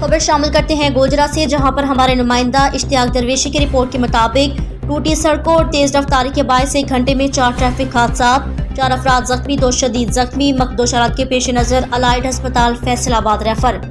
खबर शामिल करते हैं गोजरा से, जहां पर हमारे नुमाइंदा इश्तियाक दरवेशी की रिपोर्ट के मुताबिक टूटी सड़कों और तेज रफ्तारी के बायस 1 घंटे में 4 ट्रैफिक हादसा, 4 अफराद जख्मी, 2 शदीद जख्मी। मखदूश हालात के पेश नज़र अलाइड अस्पताल फैसलाबाद रेफर।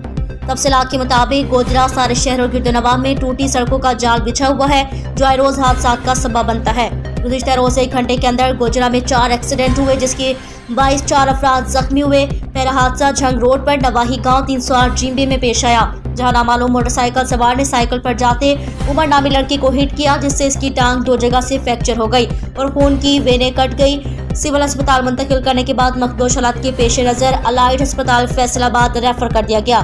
तफसीलात के मुताबिक गोजरा सारे शहर और गिरदोनवा में टूटी सड़कों का जाल बिछा हुआ है, जो आए रोज हादसा का सबब बनता है। गुज़िश्ता रोज 1 घंटे के अंदर गोजरा में 4 एक्सीडेंट हुए, जिसके 22 4 अफराद जख्मी हुए। पहला हादसा झंग रोड पर नवाही गांव 308 जींबे में पेश आया, जहां नामालूम मोटरसाइकिल सवार ने साइकिल पर जाते उमर नामी लड़के को हिट किया, जिससे इसकी टांग 2 जगह से फ्रैक्चर हो गई और खून की वेनें कट गई। सिविल अस्पताल मुंतकिल करने के बाद मखदूश हालात के पेश नज़र अलाइड अस्पताल फैसलाबाद रेफर कर दिया गया।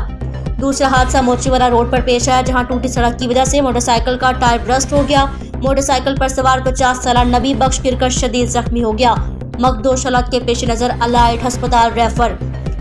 दूसरा हादसा मोचीवाला रोड पर पेश आया, जहां टूटी सड़क की वजह से मोटरसाइकिल का टायर ब्रस्ट हो गया। मोटरसाइकिल पर सवार 50 साल नबी बख्श गिरकर शदीद जख्मी हो गया। मखदूश हालात के पेश नज़र अलाइड अस्पताल रेफर।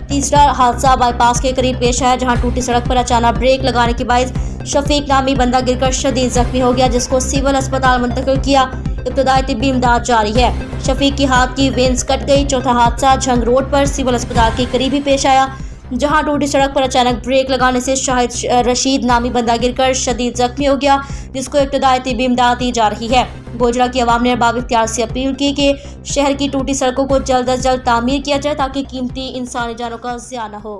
तीसरा हादसा बाईपास के करीब पेश आया, जहां टूटी सड़क पर अचानक ब्रेक लगाने के बाद शफीक नामी बंदा गिरकर शदीद जख्मी हो गया, जिसको सिविल अस्पताल मुंतकिल किया। इब्तदाई तिब्बी इमदाद जारी है। शफीक की हाथ की वेंस कट गई। चौथा हादसा झंग रोड पर सिविल अस्पताल के करीब ही पेश आया, जहां टूटी सड़क पर अचानक ब्रेक लगाने से शाहिद रशीद नामी बंदा गिरकर शदीद जख्मी हो गया, जिसको इब्तदाई तिब्बी इमदाद दी जा रही है। गोजरा की आवाम ने अरबाब इख्तियार से अपील की कि शहर की टूटी सड़कों को जल्द अज जल्द तामीर किया जाए, ताकि कीमती इंसानी जानों का ज़िया न हो।